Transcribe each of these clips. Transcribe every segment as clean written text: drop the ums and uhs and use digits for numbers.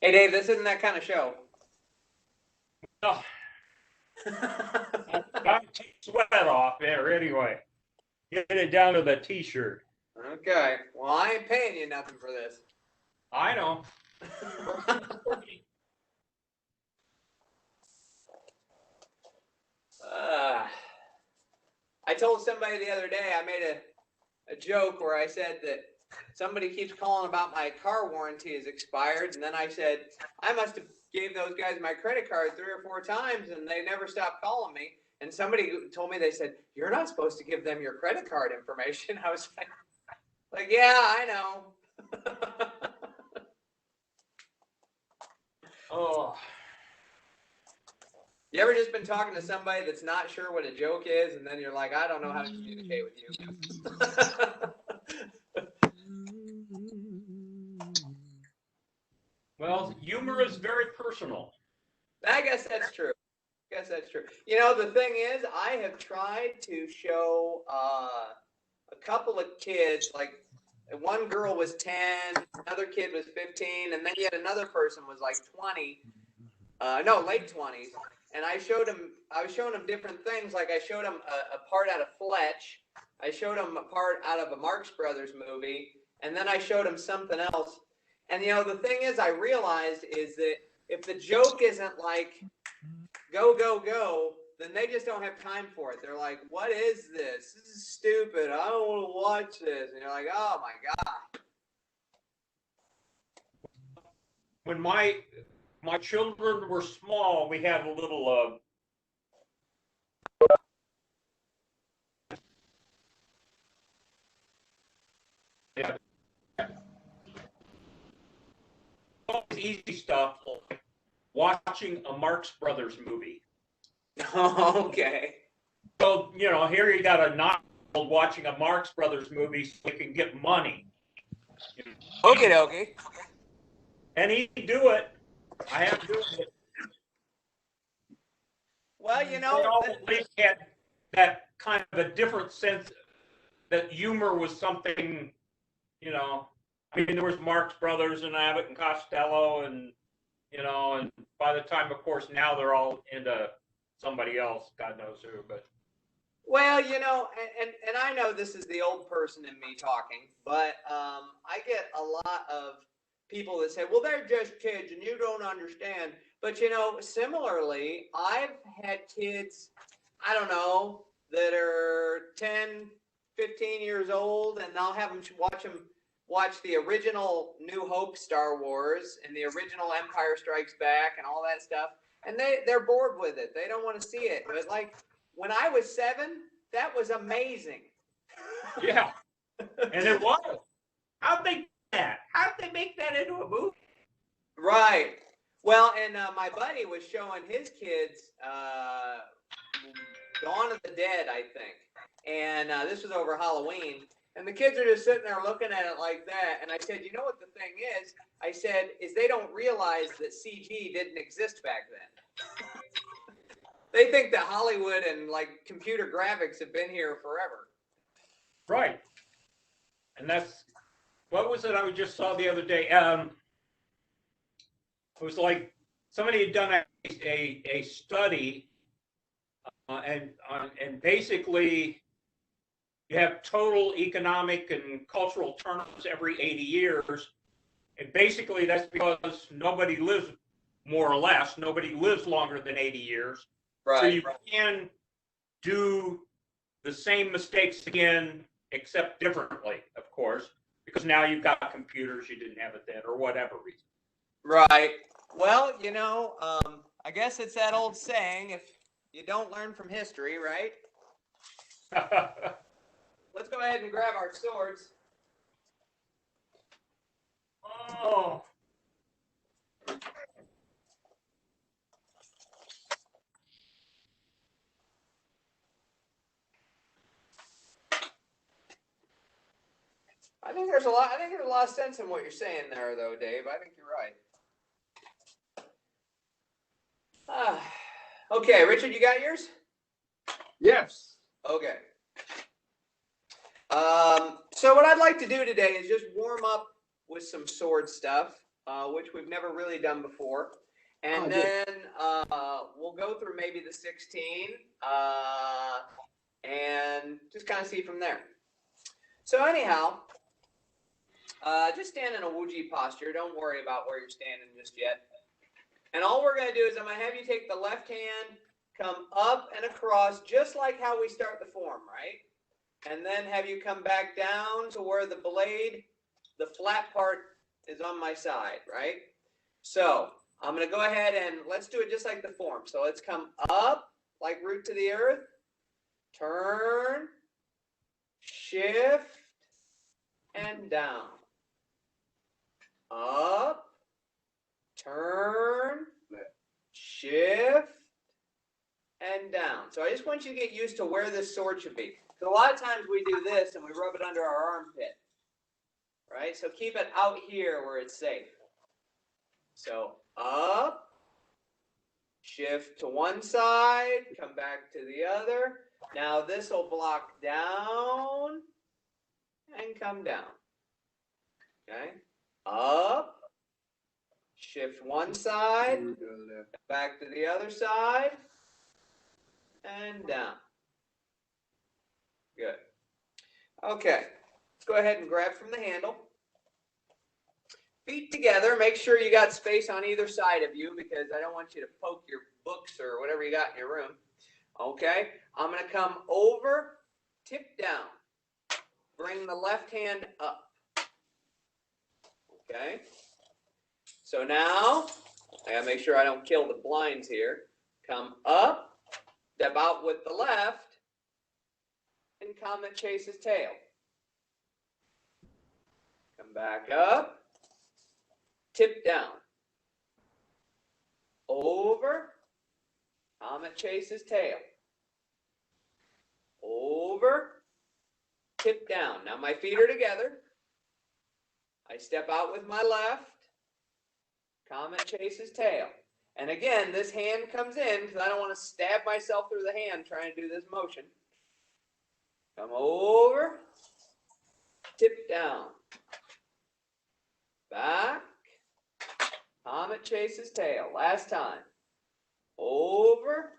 Hey, Dave, this isn't that kind of show. Oh, got to take sweat off there anyway. Get it down to the t-shirt. Okay. Well, I ain't paying you nothing for this. I know. I told somebody the other day, I made a joke where I said that somebody keeps calling about my car warranty is expired, and then I said I must have gave those guys my credit card 3 or 4 times and they never stopped calling me. And somebody told me, they said, you're not supposed to give them your credit card information. I was like yeah, I know. Oh. You ever just been talking to somebody that's not sure what a joke is, and then you're like, I don't know how to communicate with you? Well, humor is very personal. I guess that's true. You know, the thing is, I have tried to show a couple of kids, like one girl was 10, another kid was 15, and then yet another person was like 20. No, late 20s. And I was showing them different things. Like I showed them a part out of Fletch. I showed them a part out of a Marx Brothers movie. And then I showed them something else. And, you know, the thing is, I realized is that if the joke isn't like, go, go, go, then they just don't have time for it. They're like, what is this? This is stupid. I don't want to watch this. And you're like, oh, my God. When my children were small, we had a little easy stuff, like watching a Marx Brothers movie. Okay. So, you know, here you got a 9-year-old watching a Marx Brothers movie so he can get money. Okie dokie. And he do it. I have to do it. Well, you know, they always had that kind of a different sense that humor was something, you know. I mean, there was Marx Brothers and Abbott and Costello, and you know, and by the time, of course, now they're all into somebody else, God knows who. But well, you know, and I know this is the old person in me talking, but I get a lot of people that say, well, they're just kids and you don't understand. But, you know, similarly, I've had kids, I don't know, that are 10, 15 years old, and I'll have them watch the original New Hope Star Wars and the original Empire Strikes Back and all that stuff. And they're bored with it. They don't want to see it. But like when I was 7, that was amazing. yeah, and it was. How'd they do that? How'd they make that into a movie? Right. Well, and my buddy was showing his kids Dawn of the Dead, I think. And this was over Halloween. And the kids are just sitting there looking at it like that. And I said, you know what the thing is? I said, is they don't realize that CG didn't exist back then. They think that Hollywood and like computer graphics have been here forever. Right. And that's, what was it I just saw the other day? It was like somebody had done a study, and basically you have total economic and cultural turnover every 80 years. And basically that's because nobody lives, more or less, nobody lives longer than 80 years. Right. So you can do the same mistakes again, except differently, of course, because now you've got computers you didn't have it then, or whatever reason. Right. Well, you know, I guess it's that old saying, if you don't learn from history, right? Let's go ahead and grab our swords. Oh. I think there's a lot of sense in what you're saying there, though, Dave. I think you're right. Okay, Richard, you got yours? Yes. Okay. So what I'd like to do today is just warm up with some sword stuff, which we've never really done before. And then we'll go through maybe the 16 and just kind of see from there. So anyhow, just stand in a Wuji posture. Don't worry about where you're standing just yet. And all we're going to do is I'm going to have you take the left hand, come up and across, just like how we start the form, right? And then have you come back down to where the blade, the flat part, is on my side, right? So I'm going to go ahead and let's do it just like the form. So let's come up like root to the earth, turn, shift, and down. Up, turn, shift, and down. So I just want you to get used to where this sword should be. So a lot of times we do this and we rub it under our armpit, right? So keep it out here where it's safe. So up, shift to one side, come back to the other. Now this will block down and come down. Okay, up, shift one side, back to the other side, and down. Good. Okay, let's go ahead and grab from the handle. Feet together. Make sure you got space on either side of you because I don't want you to poke your books or whatever you got in your room. Okay, I'm going to come over, tip down. Bring the left hand up. Okay, so now I gotta make sure I don't kill the blinds here. Come up, step out with the left, and Comet chases tail. Come back up, tip down. Over, Comet chases tail. Over, tip down. Now my feet are together. I step out with my left. Comet chases tail. And again, this hand comes in because I don't want to stab myself through the hand trying to do this motion. Come over. Tip down. Back. Comet chases tail. Last time. Over.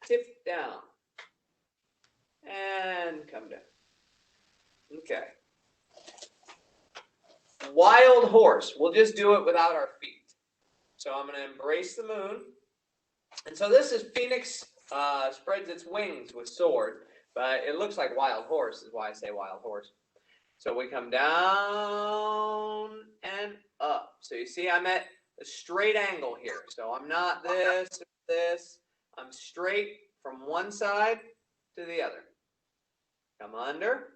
Tip down. And come down. Okay. Wild horse. We'll just do it without our feet. So I'm going to embrace the moon. And so this is Phoenix spreads its wings with sword, but it looks like wild horse is why I say wild horse. So we come down and up. So you see I'm at a straight angle here. So I'm not this or this. I'm straight from one side to the other. Come under.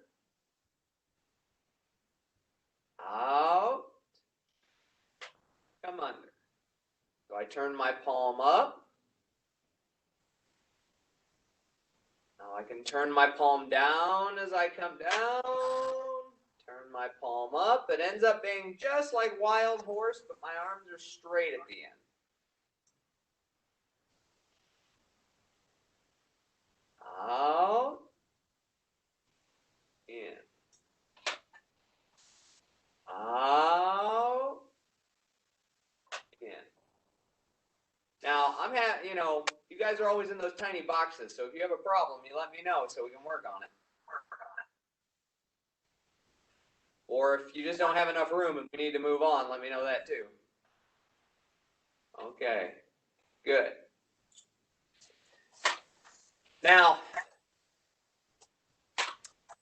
Out, come under. So I turn my palm up. Now I can turn my palm down as I come down. Turn my palm up. It ends up being just like wild horse, but my arms are straight at the end. Out, in. Out, in. Now, you guys are always in those tiny boxes, so if you have a problem, you let me know so we can work on it. Or if you just don't have enough room and we need to move on, let me know that too. Okay, good. Now,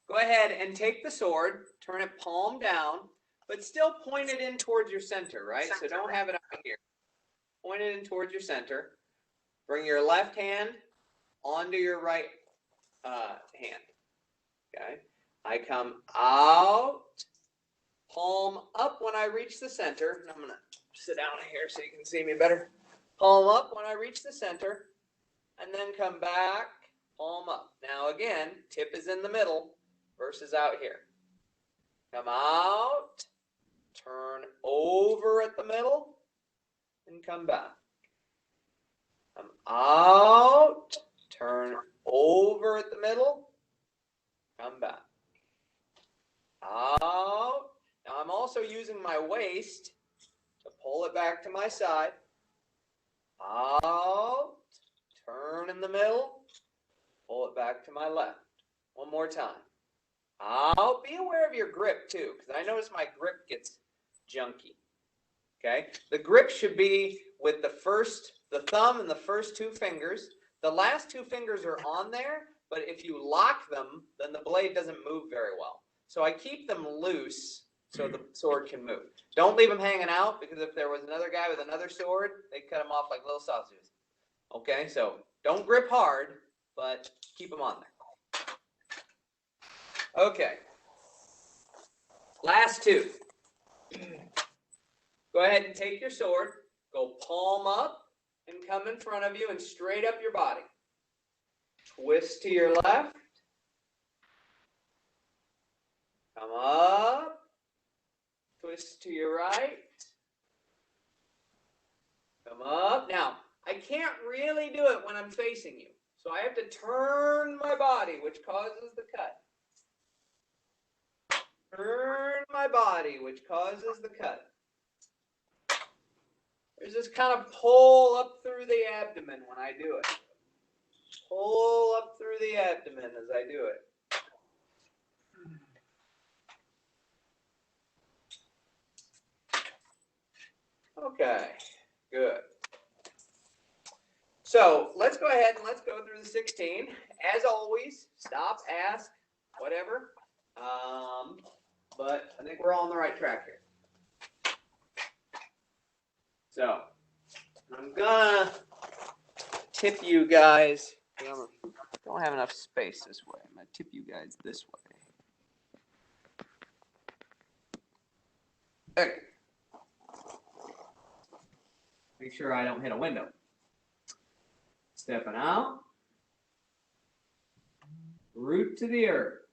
go ahead and take the sword, turn it palm down, but still point it in towards your center, right? So don't have it out here. Point it in towards your center. Bring your left hand onto your right hand. Okay. I come out, palm up when I reach the center. And I'm going to sit down here so you can see me better. Palm up when I reach the center, and then come back, palm up. Now again, tip is in the middle versus out here. Come out, turn over at the middle, and come back. Come out, turn over at the middle, come back. Out. Now I'm also using my waist to pull it back to my side. Out. Turn in the middle. Pull it back to my left. One more time. Out. Be aware of your grip too, because I notice my grip gets junky. Okay? The grip should be with the thumb and the first two fingers. The last two fingers are on there, but if you lock them, then the blade doesn't move very well. So I keep them loose so the sword can move. Don't leave them hanging out, because if there was another guy with another sword, they'd cut them off like little sausages. Okay, so don't grip hard, but keep them on there. Okay. Last two. Go ahead and take your sword, go palm up, and come in front of you and straight up your body. Twist to your left. Come up. Twist to your right. Come up. Now, I can't really do it when I'm facing you. So I have to turn my body, which causes the cut. Turn my body, which causes the cut. There's this kind of pull up through the abdomen when I do it. Pull up through the abdomen as I do it. Okay, good. So let's go ahead and let's go through the 16. As always, stop, ask, whatever. But I think we're all on the right track here. So I'm gonna tip you guys. I don't have enough space this way. I'm gonna tip you guys this way. Okay. Make sure I don't hit a window. Stepping out. Root to the earth.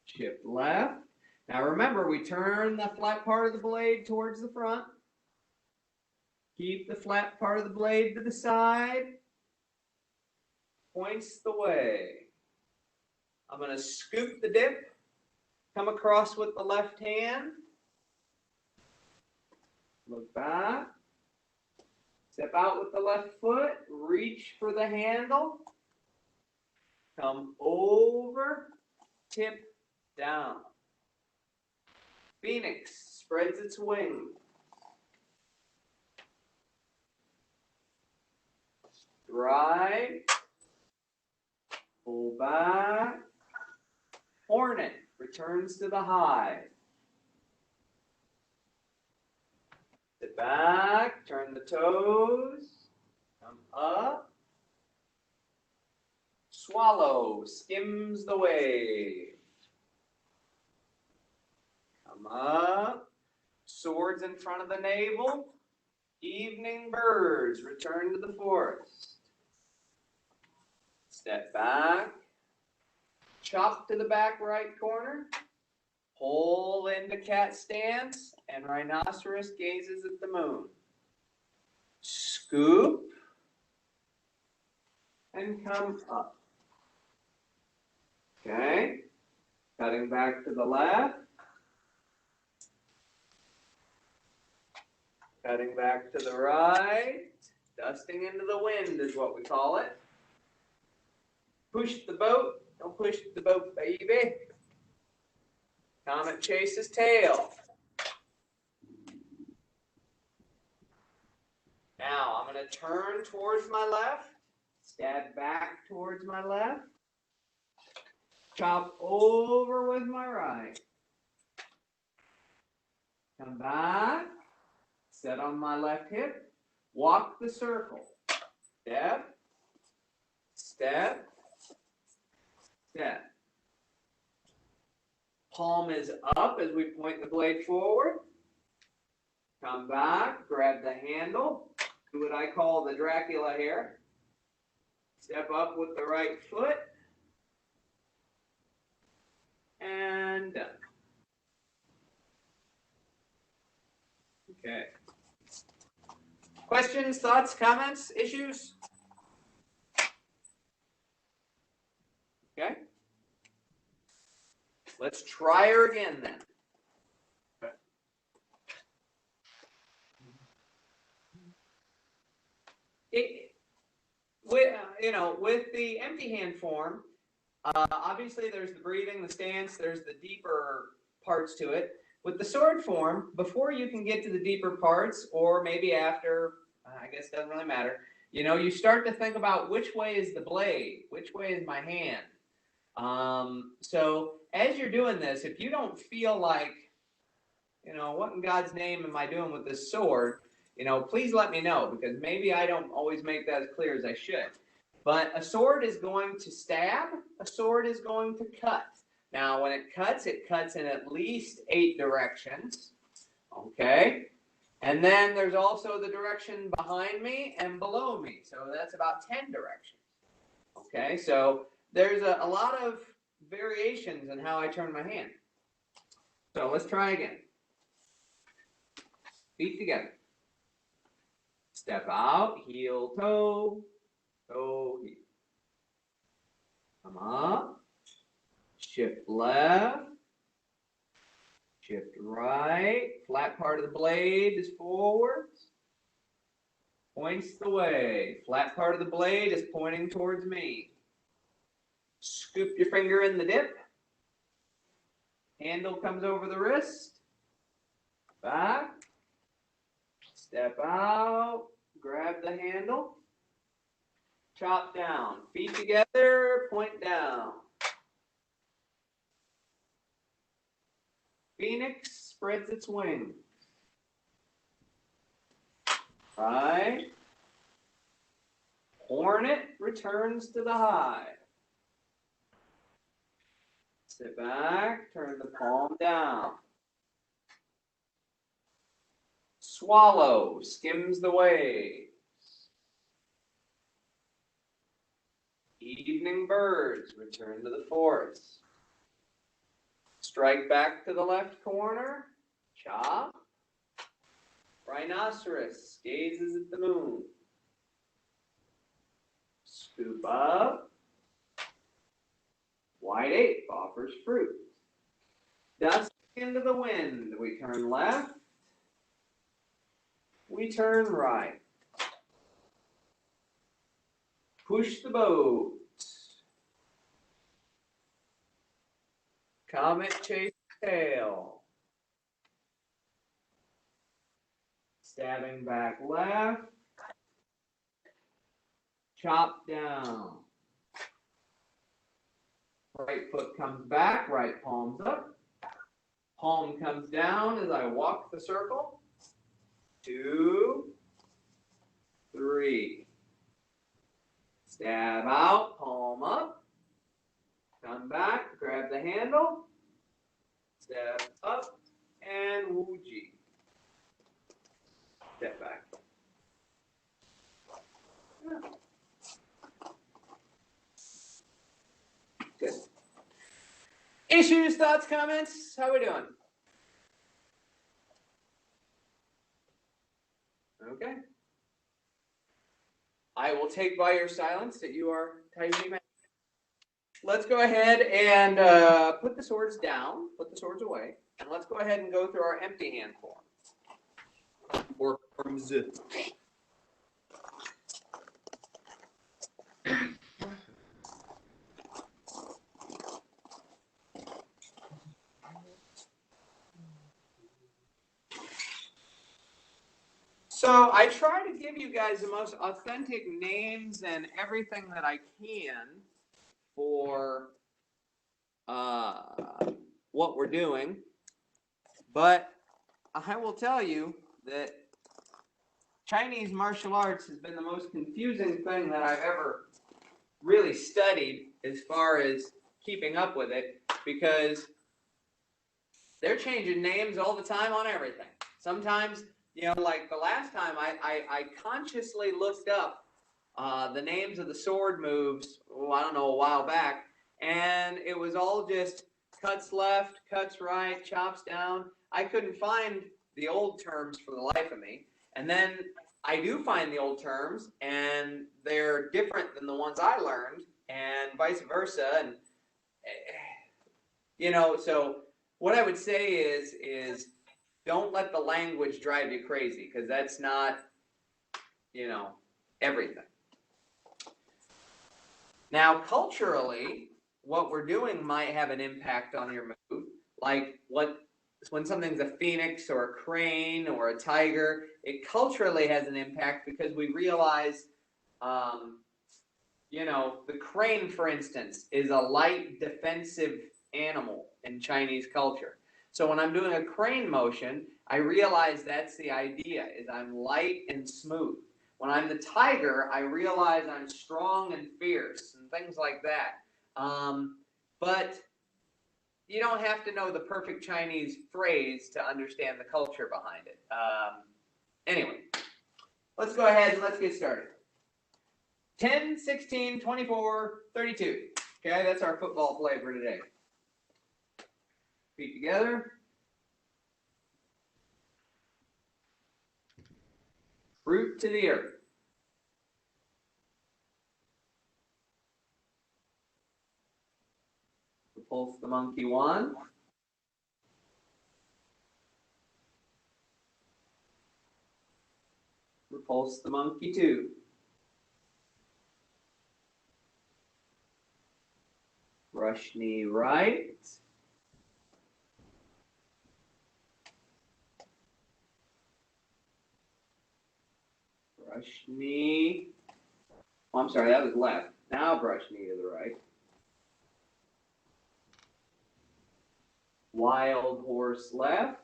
Shift left. Now remember, we turn the flat part of the blade towards the front. Keep the flat part of the blade to the side. Points the way. I'm going to scoop the dip. Come across with the left hand. Look back. Step out with the left foot. Reach for the handle. Come over. Tip down. Phoenix spreads its wings. Stride. Pull back. Hornet returns to the hive. Sit back. Turn the toes. Come up. Swallow skims the wave. Come up. Swords in front of the navel. Evening birds return to the forest. Step back. Chop to the back right corner. Pull into cat stance. And rhinoceros gazes at the moon. Scoop. And come up. Okay. Cutting back to the left. Cutting back to the right. Dusting into the wind is what we call it. Push the boat. Don't push the boat, baby. Comet chases tail. Now I'm going to turn towards my left. Stab back towards my left. Chop over with my right. Come back. Set on my left hip. Walk the circle. Step. Step. Step. Palm is up as we point the blade forward. Come back. Grab the handle. Do what I call the Dracula here. Step up with the right foot. And done. Okay. Questions, thoughts, comments, issues? Let's try her again then. With the empty hand form, obviously there's the breathing, the stance, there's the deeper parts to it. With the sword form, before you can get to the deeper parts, or maybe after, I guess it doesn't really matter, you start to think about which way is the blade, which way is my hand. So as you're doing this, if you don't feel like, what in God's name am I doing with this sword, please let me know, because maybe I don't always make that as clear as I should. But a sword is going to stab, a sword is going to cut. Now, when it cuts in at least 8 directions, okay? And then there's also the direction behind me and below me, so that's about 10 directions, okay? So there's a lot of variations in how I turn my hand. So let's try again. Feet together. Step out, heel, toe, toe, heel. Come up. Shift left. Shift right. Flat part of the blade is forwards. Points the way. Flat part of the blade is pointing towards me. Scoop your finger in the dip. Handle comes over the wrist. Back. Step out. Grab the handle. Chop down. Feet together. Point down. Phoenix spreads its wings. Right. Hornet returns to the hive. Sit back, turn the palm down. Swallow skims the waves. Evening birds return to the forest. Strike back to the left corner. Chop. Rhinoceros gazes at the moon. Scoop up. White ape offers fruit. Dust into the wind. We turn left. We turn right. Push the boat. Comet chase tail. Stabbing back left. Chop down. Right foot comes back, right palm's up. Palm comes down as I walk the circle. 2, 3. Stab out, palm up. Come back, grab the handle. Step up, and Wuji. Step back. Good. Issues, thoughts, comments? How are we doing? Okay. I will take by your silence that you are Tai Chi man. Let's go ahead and put the swords down, put the swords away, and let's go ahead and go through our empty hand form. Or forms. So I try to give you guys the most authentic names and everything that I can for what we're doing. But I will tell you that Chinese martial arts has been the most confusing thing that I've ever really studied as far as keeping up with it, because they're changing names all the time on everything. Sometimes, like the last time I consciously looked up the names of the sword moves, I don't know, a while back, and it was all just cuts left, cuts right, chops down. I couldn't find the old terms for the life of me. And then I do find the old terms, and they're different than the ones I learned, and vice versa. And You know, so what I would say is don't let the language drive you crazy, because that's not, you know, everything. Now, culturally, what we're doing might have an impact on your mood. Like when something's a phoenix or a crane or a tiger, it culturally has an impact because we realize, you know, the crane, for instance, is a light defensive animal in Chinese culture. So when I'm doing a crane motion, I realize that's the idea, is I'm light and smooth. When I'm the tiger, I realize I'm strong and fierce and things like that. But you don't have to know the perfect Chinese phrase to understand the culture behind it. Anyway, let's go ahead and let's get started. 10, 16, 24, 32. Okay, that's our football play for today. Feet together. Root to the earth. Repulse the monkey 1. Repulse the monkey 2. Brush knee right. Brush knee. Oh, I'm sorry, that was left. Now brush knee to the right. Wild horse left.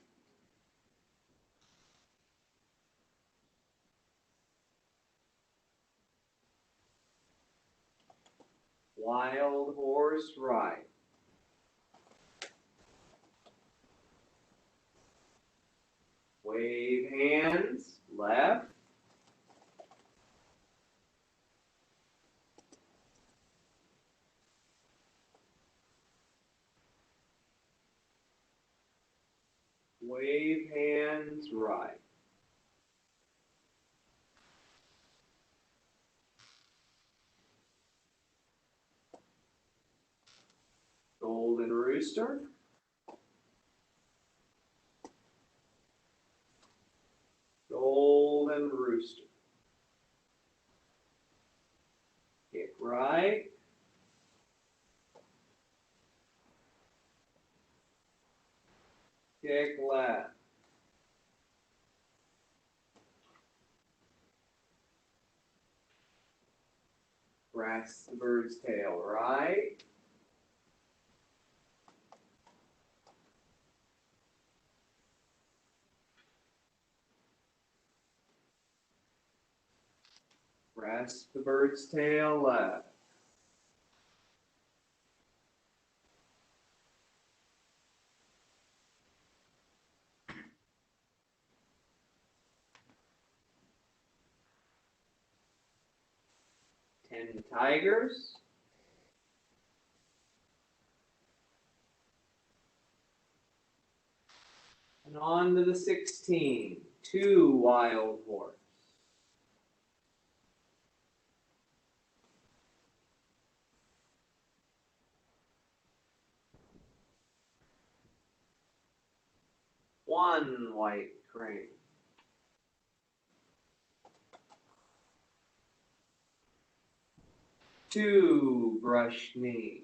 Wild horse right. Wave hands left. Wave hands right. Golden rooster. Golden rooster. Kick right. Kick left. Grasp the bird's tail right. Grasp the bird's tail left. Ten tigers. And on to the 16. 2 wild horse. One white crane. Two brush knee.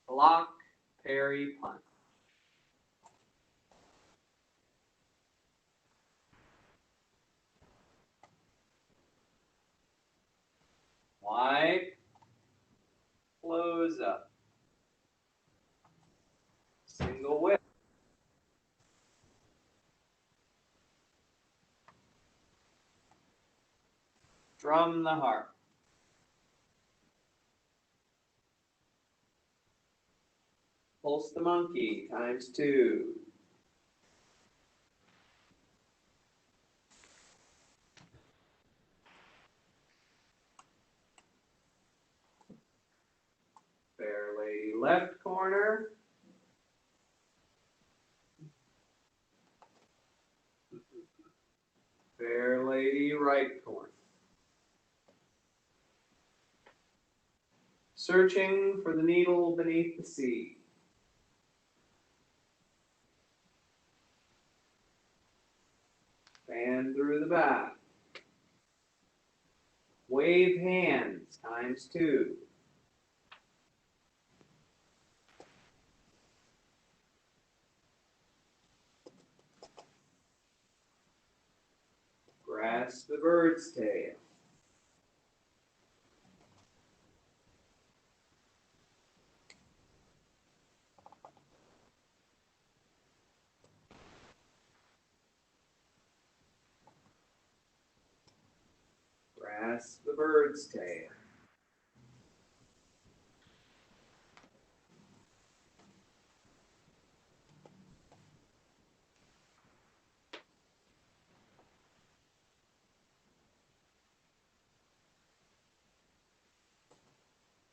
Block, parry, punch. Wide. Close up. Single whip. Drum the harp. Pulse the monkey times 2. Fair lady left corner. Fair lady, right corner. Searching for the needle beneath the sea. Fan through the back. Wave hands ×2. Grasp the bird's tail. Grasp the bird's tail.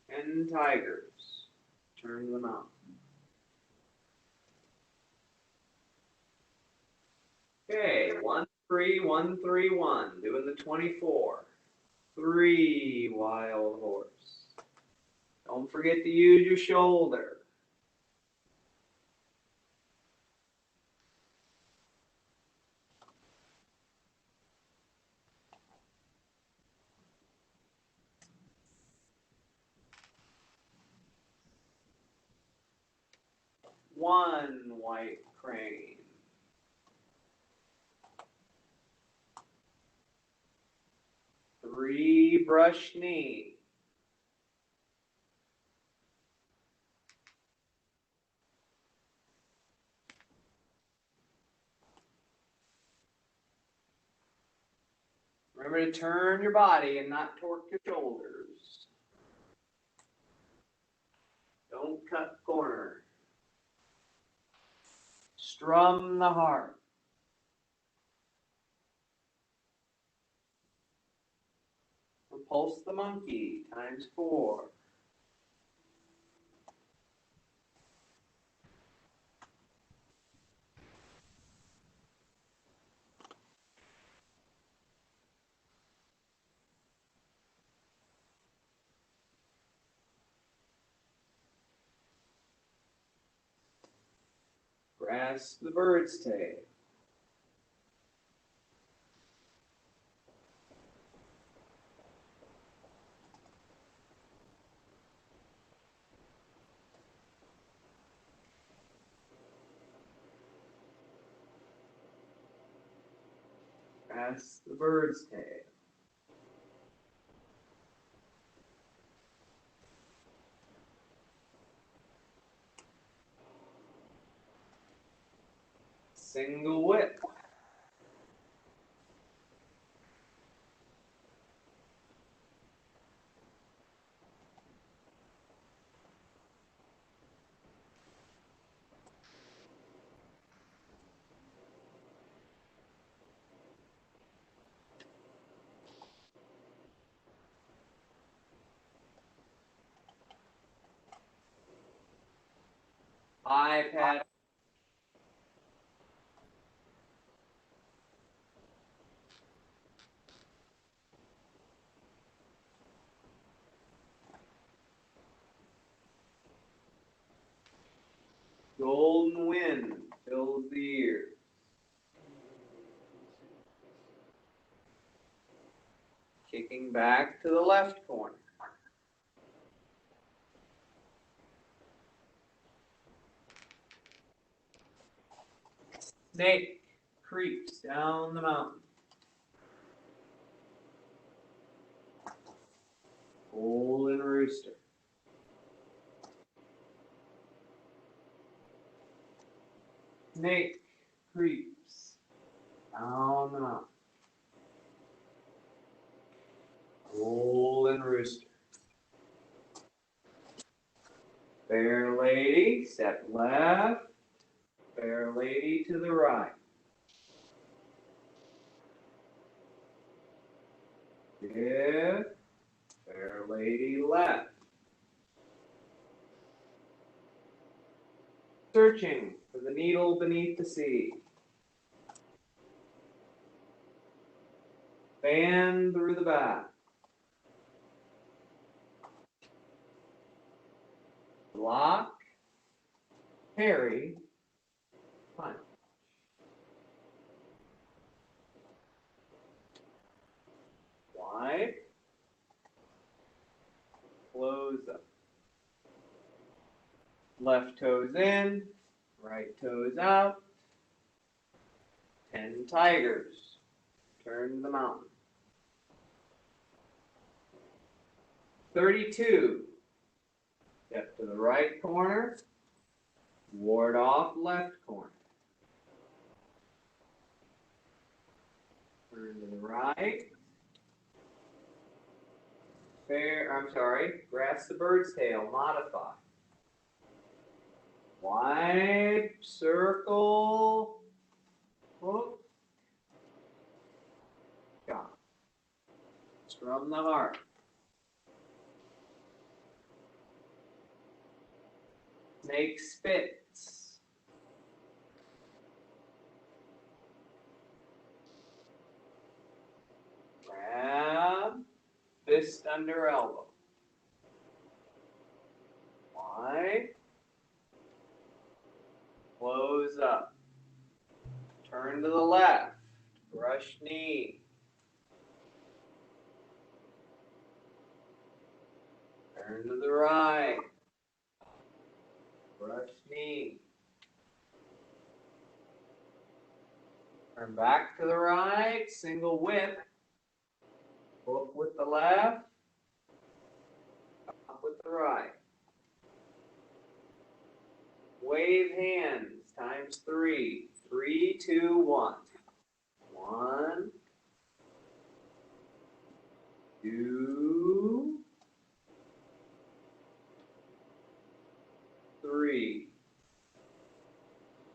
And tigers. Turn them out. Okay, 1, 3, 1, 3, 1. Doing the 24. 3 wild horse. Don't forget to use your shoulder. One white crane. Three brush knee. Remember to turn your body and not torque your shoulders. Don't cut corner. Strum the harp. Repulse the monkey ×4. Grasp the bird's tail. Grasp the bird's tail. Single whip. iPad. Golden wind fills the ear. Kicking back to the left corner. Snake creeps down the mountain. Golden rooster. Snake creeps down the mountain. Golden rooster. Fair lady, step left. Fair lady to the right. Shift. Fair lady left. Searching for the needle beneath the sea. Fan through the back. Block, parry, punch. Wide, close up. Left toes in, right toes out. 10 tigers. Turn to the mountain. 32. Step to the right corner. Ward off left corner. Turn to the right. Grasp the bird's tail, modify. Wide, circle, hook, shot. From the heart. Snake spits. Grab, fist under elbow. Wide, close up. Turn to the left, brush knee. Turn to the right, brush knee. Turn back to the right, single whip. Hook with the left, up with the right. Wave hands times 3. 3, 2, 1. 1, 2, 3.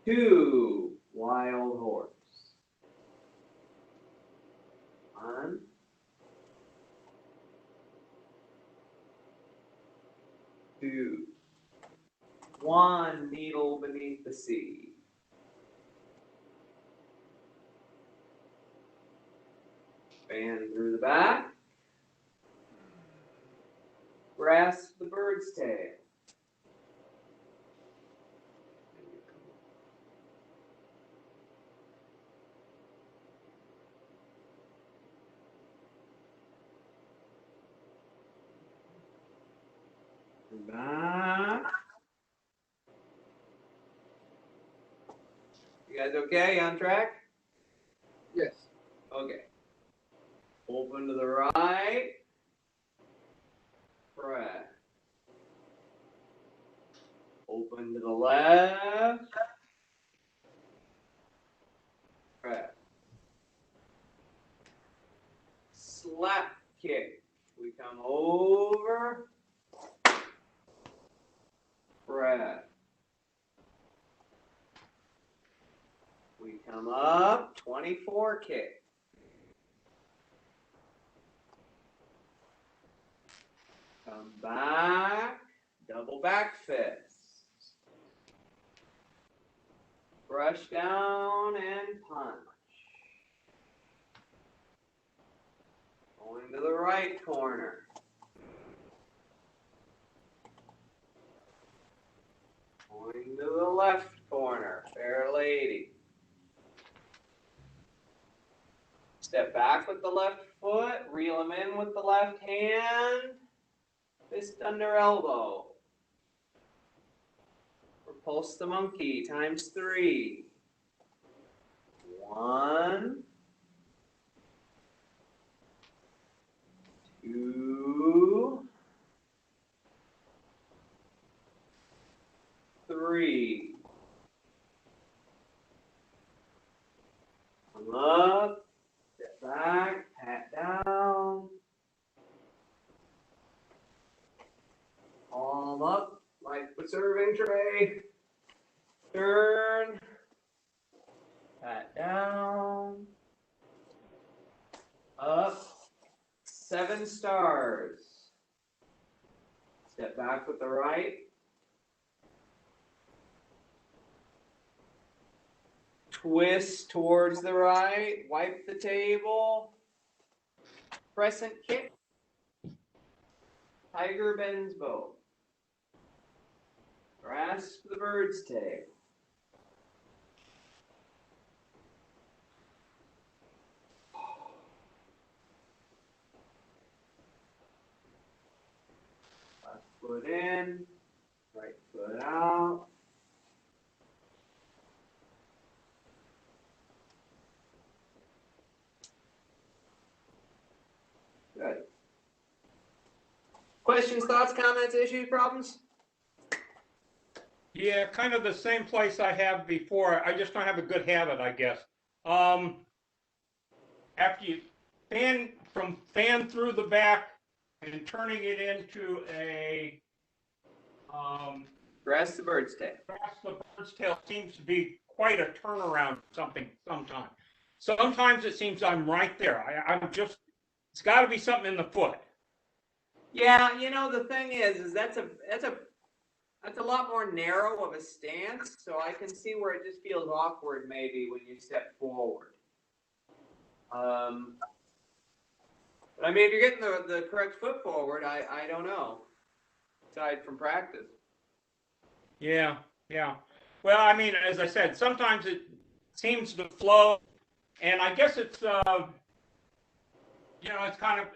2, wild horse. 1, 2. 1, needle beneath the sea. Fan through the back. Grasp the bird's tail. Back. You guys okay? On track? Yes. Okay. Open to the right. Press. Open to the left. Press. Slap kick. We come over. Press. We come up. 24 kick. Come back. Double back fist. Brush down and punch. Going to the right corner. Going to the left corner. Fair lady. Step back with the left foot. Reel them in with the left hand. Fist under elbow. Repulse the monkey times 3. 1, 2, 3. Come up, step back, pat down. Palm up, like the serving tray. Turn. Pat down. Up. 7 stars. Step back with the right. Twist towards the right. Wipe the table. crescent kick, tiger bends bow, grasp the bird's tail. Left foot in, right foot out. Good. Questions, thoughts, comments, issues, problems? Yeah, kind of the same place I have before. I just don't have a good habit, I guess. After you fan through the back and turning it into a Grasp the bird's tail. grasp the bird's tail seems to be quite a turnaround sometimes. Sometimes it seems I'm right there. I'm just, it's got to be something in the foot. Yeah, you know, the thing is that's a lot more narrow of a stance, so I can see where it just feels awkward maybe when you step forward. But I mean, if you're getting the correct foot forward, I don't know, aside from practice. Yeah. Well, I mean, as I said, sometimes it seems to flow, and I guess it's, it's kind of,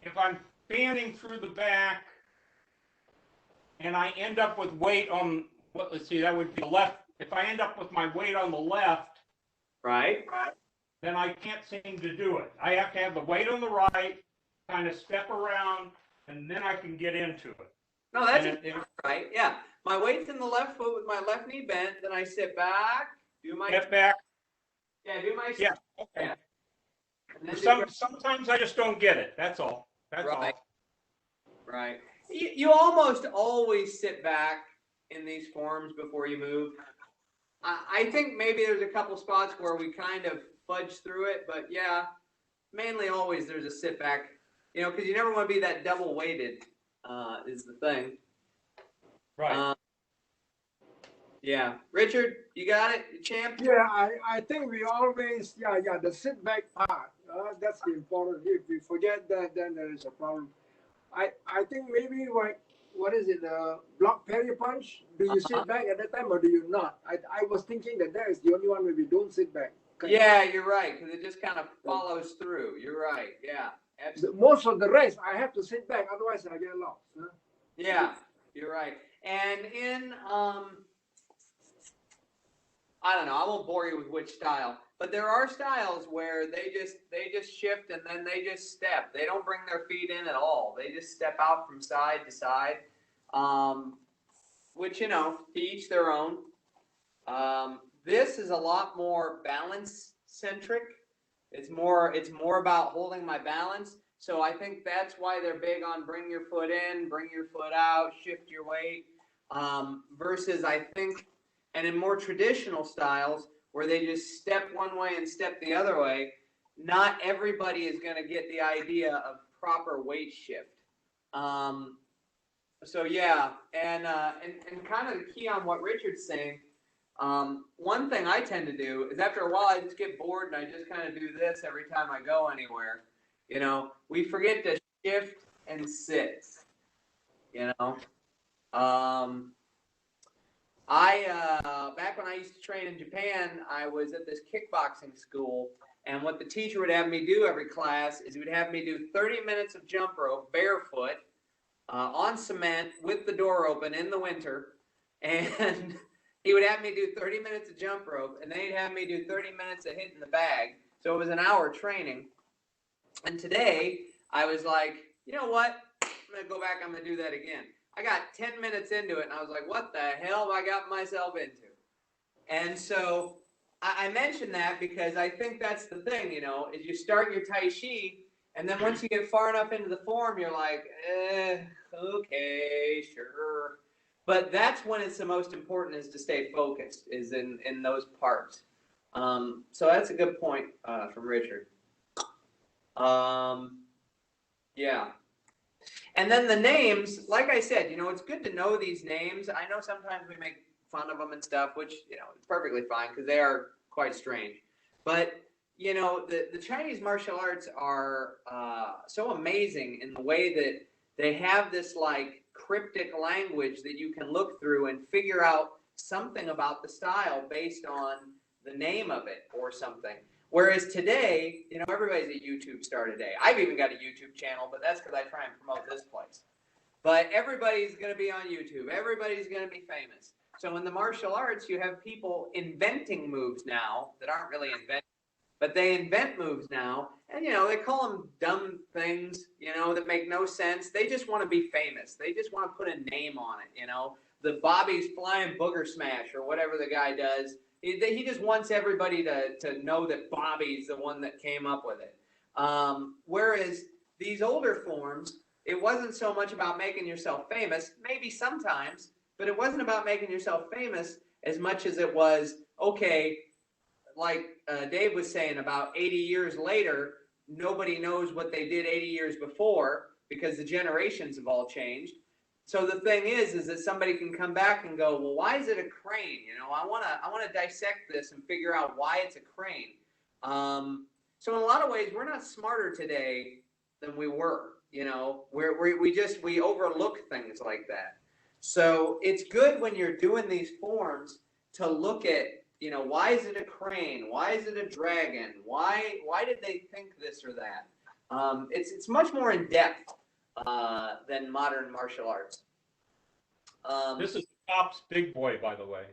if I'm fanning through the back and I end up with weight on, let's see, that would be the left. If I end up with my weight on the left, Right. then I can't seem to do it. I have to have the weight on the right, kind of step around, and then I can get into it. No, that's right. Yeah. My weight's in the left foot with my left knee bent. Then I sit back, do my Step back. Yeah, do my Yeah. Okay. Yeah. And then Sometimes I just don't get it. That's all. That's right. all. Right. You almost always sit back in these forms before you move. I think maybe there's a couple spots where we kind of fudge through it, but yeah, mainly always there's a sit back, because you never want to be that double weighted, is the thing. Right. Yeah, Richard, you got it, champ. Yeah, I think we always, the sit back part, that's the important. If we forget that, then there is a problem. I think maybe what is it, block parry punch? Do you sit back at that time or do you not? I was thinking that is the only one where we don't sit back. Yeah, you're right, because it just kind of follows through. You're right. Yeah, absolutely. Most of the rest, I have to sit back, otherwise I get lost. Huh? Yeah, you're right. And in I don't know, I won't bore you with which style, but there are styles where they just shift and then they just step. They don't bring their feet in at all. They just step out from side to side, which, to each their own. This is a lot more balance centric. It's more about holding my balance. So I think that's why they're big on bring your foot in, bring your foot out, shift your weight, versus I think, and in more traditional styles where they just step one way and step the other way, not everybody is going to get the idea of proper weight shift. So yeah, and kind of the key on what Richard's saying, one thing I tend to do is after a while I just get bored and I just kind of do this every time I go anywhere. We forget to shift and sit. Back when I used to train in Japan, I was at this kickboxing school, and what the teacher would have me do every class is he would have me do 30 minutes of jump rope barefoot on cement with the door open in the winter, and he would have me do 30 minutes of jump rope, and then he'd have me do 30 minutes of hitting the bag. So it was an hour training. And today I was like, you know what? I'm going to go back. I'm going to do that again. I got 10 minutes into it and I was like, what the hell have I got myself into? And so I mentioned that because I think that's the thing, is you start your Tai Chi and then once you get far enough into the form, you're like, okay, sure. But that's when it's the most important, is to stay focused, is in those parts. So that's a good point from Richard. Yeah. And then the names, like I said, it's good to know these names. I know sometimes we make fun of them and stuff, which, it's perfectly fine because they are quite strange. But you know, the Chinese martial arts are so amazing in the way that they have this like cryptic language that you can look through and figure out something about the style based on the name of it or something. Whereas today, you know, everybody's a YouTube star today. I've even got a YouTube channel, but that's because I try and promote this place. But everybody's going to be on YouTube. Everybody's going to be famous. So in the martial arts, you have people inventing moves now that aren't really invented, but they invent moves now. And, you know, they call them dumb things, you know, that make no sense. They just want to be famous. They just want to put a name on it, you know. The Bobby's Flying Booger Smash or whatever the guy does. He just wants everybody to know that Bobby's the one that came up with it. Whereas these older forms, it wasn't so much about making yourself famous, maybe sometimes, but it wasn't about making yourself famous as much as it was, okay, like Dave was saying, about 80 years later, nobody knows what they did 80 years before because the generations have all changed. So the thing is that somebody can come back and go, well, why is it a crane? You know, I want to dissect this and figure out why it's a crane. So in a lot of ways, we're not smarter today than we were. You know, we overlook things like that. So it's good when you're doing these forms to look at, you know, why is it a crane? Why is it a dragon? Why did they think this or that? It's much more in depth than modern martial arts. This is Top's Big Boy, by the way.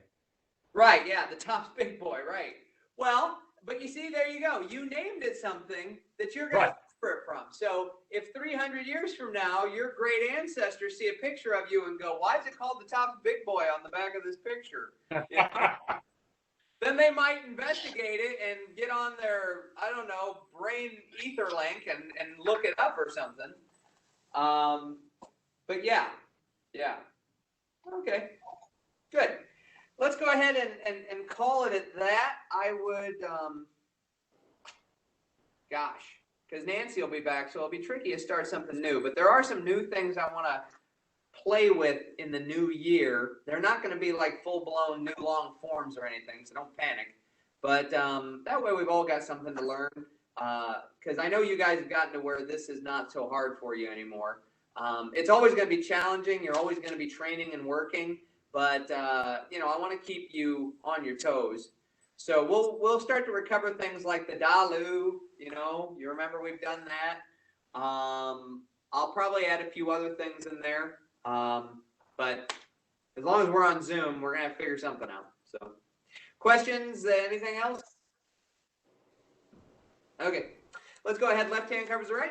Right, yeah, the Top's Big Boy, right. Well, but you see, there you go. You named it something that you're going to remember it from. So if 300 years from now, your great ancestors see a picture of you and go, why is it called the Top's Big Boy on the back of this picture? You know? Then they might investigate it and get on their, I don't know, brain ether link and look it up or something. But yeah. Okay, good. Let's go ahead and call it at that. I would, gosh, because Nancy will be back, so it'll be tricky to start something new. But there are some new things I want to play with in the new year. They're not going to be like full-blown new long forms or anything, so don't panic. But that way we've all got something to learn, because I know you guys have gotten to where this is not so hard for you anymore. It's always going to be challenging. You're always going to be training and working, but you know, I want to keep you on your toes. So we'll start to recover things like the Dalu. You know, you remember we've done that. I'll probably add a few other things in there. But as long as we're on Zoom, we're gonna have to figure something out. So, questions? Anything else? Okay, let's go ahead. Left hand covers the right.